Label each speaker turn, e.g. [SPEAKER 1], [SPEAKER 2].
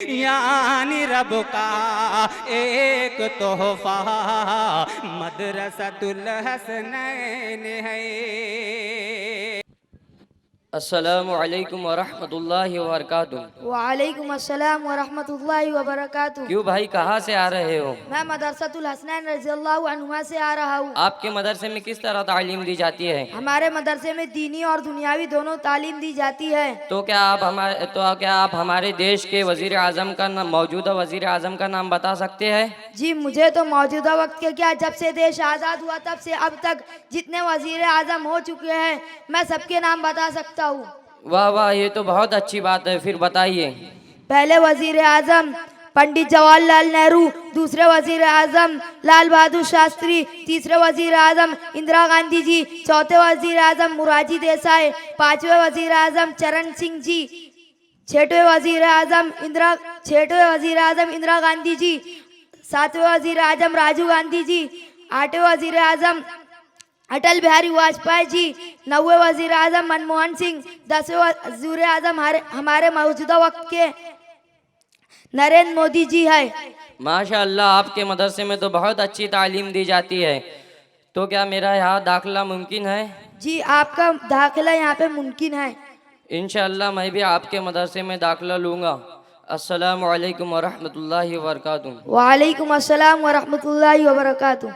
[SPEAKER 1] यानी रब का एक तोहफा मदरसतुल हसनैन है।
[SPEAKER 2] अस्सलामु अलैकुम वरहमतुल्लाहि वबरकातुहू।
[SPEAKER 3] वालेकुम अस्सलाम व रहमतुल्लाहि व बरकातुहू।
[SPEAKER 2] क्यों भाई, कहाँ से आ रहे हो?
[SPEAKER 3] मैं मदरसतुल हसनैन रज़ियल्लाहु अन्हुमा से आ रहा हूँ।
[SPEAKER 2] आपके मदरसे में किस तरह तालीम दी जाती है?
[SPEAKER 3] हमारे मदरसे में दीनी और दुनियावी दोनों तालीम दी जाती है।
[SPEAKER 2] तो क्या आप हमारे देश के वजीर आजम का नाम, मौजूदा वजीर आजम का नाम बता सकते हैं?
[SPEAKER 3] जी, मुझे तो मौजूदा वक्त के क्या, जब से देश आज़ाद हुआ तब से अब तक जितने वजीर आजम हो चुके हैं मैं सबके नाम बता सकता हूँ।
[SPEAKER 2] वाह वाह, ये तो बहुत अच्छी बात है, फिर बताइए।
[SPEAKER 3] पहले वजीर आजम पंडित जवाहरलाल नेहरू, दूसरे वजीर आजम लाल बहादुर शास्त्री, तीसरे वजीर आजम इंदिरा गांधी जी, चौथे वजीर आजम मोरारजी देसाई, पांचवें वजीर आजम चरण सिंह जी, छठवें वजीर आजम इंदिरा गांधी जी, सातवें वजीर आजम राजीव गांधी जी, आठवें वजीर आजम अटल बिहारी वाजपेयी जी, नौवें वजीर आजम मनमोहन सिंह, 10वें वजीर आजम हमारे मौजूदा वक्त के नरेंद्र मोदी जी है।
[SPEAKER 2] माशाअल्लाह, आपके मदरसे में तो बहुत अच्छी तालीम दी जाती है। तो क्या मेरा यहाँ दाखिला मुमकिन है?
[SPEAKER 3] जी, आपका दाखिला यहाँ पे मुमकिन है।
[SPEAKER 2] इंशाअल्लाह मैं भी आपके मदरसे में दाखिला लूँगा। अस्सलामु अलैकुम वरहमतुल्लाहि वबरकातुहू।
[SPEAKER 3] वालेकुम अस्सलाम व रहमतुल्लाहि व बरकातुहू।